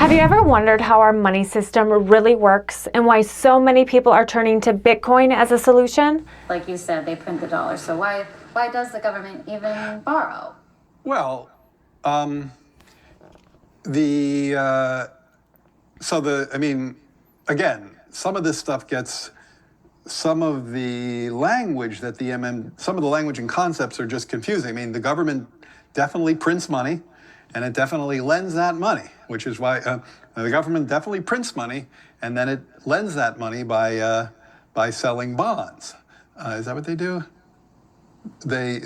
Have you ever wondered how our money system really works and why so many people are turning to Bitcoin as a solution? Like you said, they print the dollar. So why does the government even borrow? Well, again, some of this stuff gets, some of the language that some of the language and concepts are just confusing. I mean, the government definitely prints money, and it definitely lends that money, which is why the government definitely prints money, and then it lends that money by selling bonds. Is that what they do? They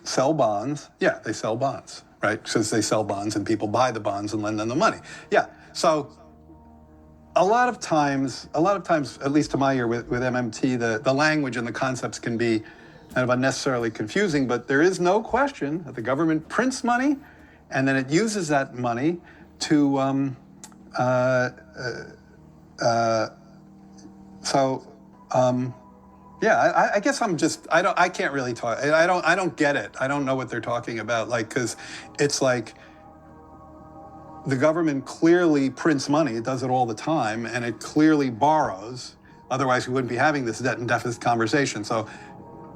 sell bonds. Yeah, they sell bonds, right? Because they sell bonds and people buy the bonds and lend them the money. Yeah, so a lot of times, at least to my ear with MMT, the language and the concepts can be kind of unnecessarily confusing, but there is no question that the government prints money and then it uses that money to, I guess I can't really talk. I don't get it. I don't know what they're talking about. Cause it's like the government clearly prints money. It does it all the time, and it clearly borrows. Otherwise we wouldn't be having this debt and deficit conversation. So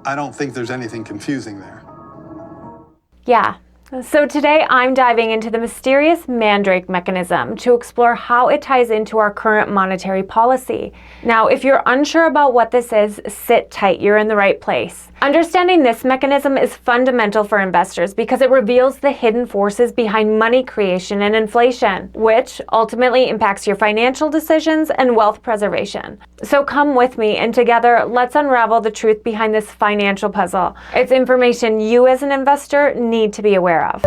I don't think there's anything confusing there. Yeah. So today I'm diving into the mysterious Mandrake Mechanism to explore how it ties into our current monetary policy. Now, if you're unsure about what this is, sit tight, you're in the right place. Understanding this mechanism is fundamental for investors because it reveals the hidden forces behind money creation and inflation, which ultimately impacts your financial decisions and wealth preservation. So come with me, and together let's unravel the truth behind this financial puzzle. It's information you as an investor need to be aware of.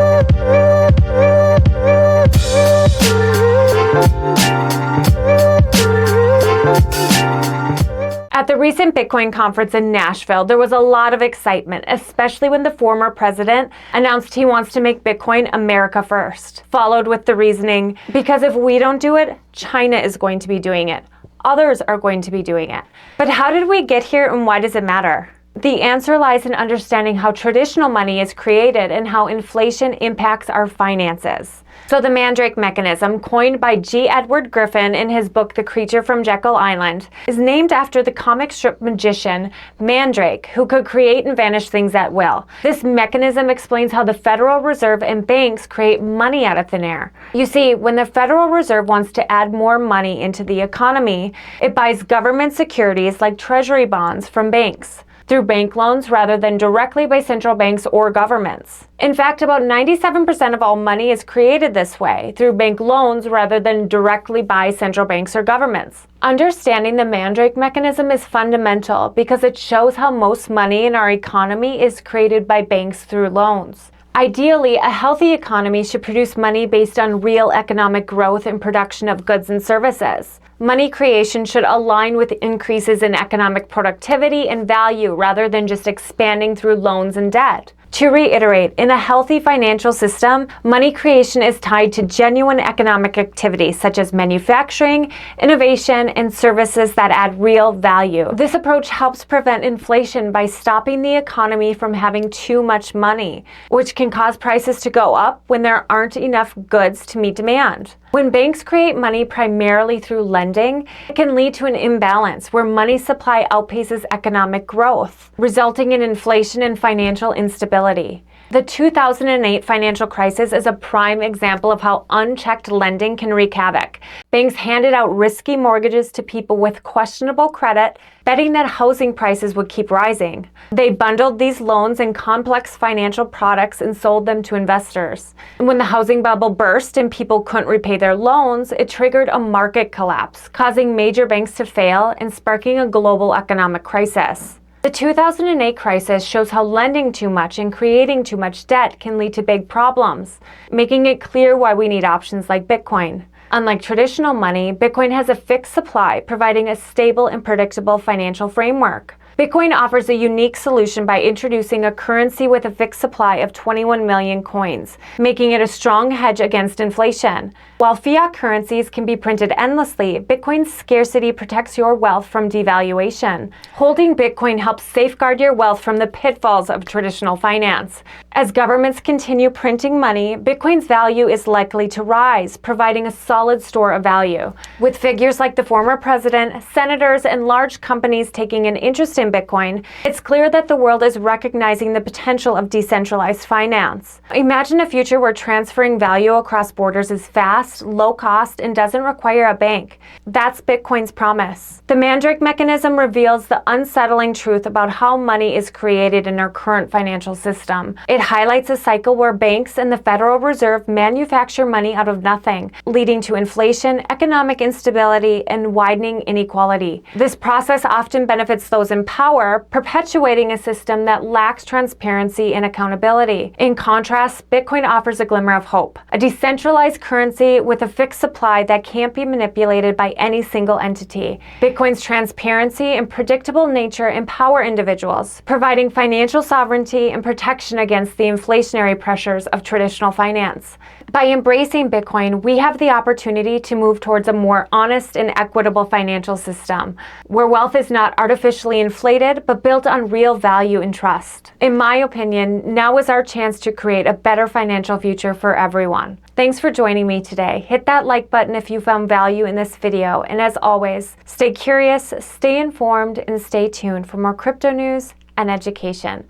At the recent Bitcoin conference in Nashville, there was a lot of excitement, especially when the former president announced he wants to make Bitcoin America first, followed with the reasoning, because if we don't do it, China is going to be doing it. Others are going to be doing it. But how did we get here, and why does it matter? The answer lies in understanding how traditional money is created and how inflation impacts our finances. So the Mandrake Mechanism, coined by G. Edward Griffin in his book The Creature from Jekyll Island, is named after the comic strip magician Mandrake, who could create and vanish things at will. This mechanism explains how the Federal Reserve and banks create money out of thin air. You see, when the Federal Reserve wants to add more money into the economy, it buys government securities like treasury bonds from banks, through bank loans rather than directly by central banks or governments. In fact, about 97% of all money is created this way, through bank loans rather than directly by central banks or governments. Understanding the Mandrake Mechanism is fundamental because it shows how most money in our economy is created by banks through loans. Ideally, a healthy economy should produce money based on real economic growth and production of goods and services. Money creation should align with increases in economic productivity and value rather than just expanding through loans and debt. To reiterate, in a healthy financial system, money creation is tied to genuine economic activity such as manufacturing, innovation, and services that add real value. This approach helps prevent inflation by stopping the economy from having too much money, which can cause prices to go up when there aren't enough goods to meet demand. When banks create money primarily through lending, it can lead to an imbalance where money supply outpaces economic growth, resulting in inflation and financial instability. The 2008 financial crisis is a prime example of how unchecked lending can wreak havoc. Banks handed out risky mortgages to people with questionable credit, betting that housing prices would keep rising. They bundled these loans in complex financial products and sold them to investors. And when the housing bubble burst and people couldn't repay their loans, it triggered a market collapse, causing major banks to fail and sparking a global economic crisis. The 2008 crisis shows how lending too much and creating too much debt can lead to big problems, making it clear why we need options like Bitcoin. Unlike traditional money, Bitcoin has a fixed supply, providing a stable and predictable financial framework. Bitcoin offers a unique solution by introducing a currency with a fixed supply of 21 million coins, making it a strong hedge against inflation. While fiat currencies can be printed endlessly, Bitcoin's scarcity protects your wealth from devaluation. Holding Bitcoin helps safeguard your wealth from the pitfalls of traditional finance. As governments continue printing money, Bitcoin's value is likely to rise, providing a solid store of value. With figures like the former president, senators, and large companies taking an interest in Bitcoin, it's clear that the world is recognizing the potential of decentralized finance. Imagine a future where transferring value across borders is fast, low cost, and doesn't require a bank. That's Bitcoin's promise. The Mandrake Mechanism reveals the unsettling truth about how money is created in our current financial system. It highlights a cycle where banks and the Federal Reserve manufacture money out of nothing, leading to inflation, economic instability, and widening inequality. This process often benefits those in power, perpetuating a system that lacks transparency and accountability. In contrast, Bitcoin offers a glimmer of hope, a decentralized currency with a fixed supply that can't be manipulated by any single entity. Bitcoin's transparency and predictable nature empower individuals, providing financial sovereignty and protection against the inflationary pressures of traditional finance. By embracing Bitcoin, we have the opportunity to move towards a more honest and equitable financial system, where wealth is not artificially inflated, but built on real value and trust. In my opinion, now is our chance to create a better financial future for everyone. Thanks for joining me today. Hit that like button if you found value in this video, and as always, stay curious, stay informed, and stay tuned for more crypto news and education.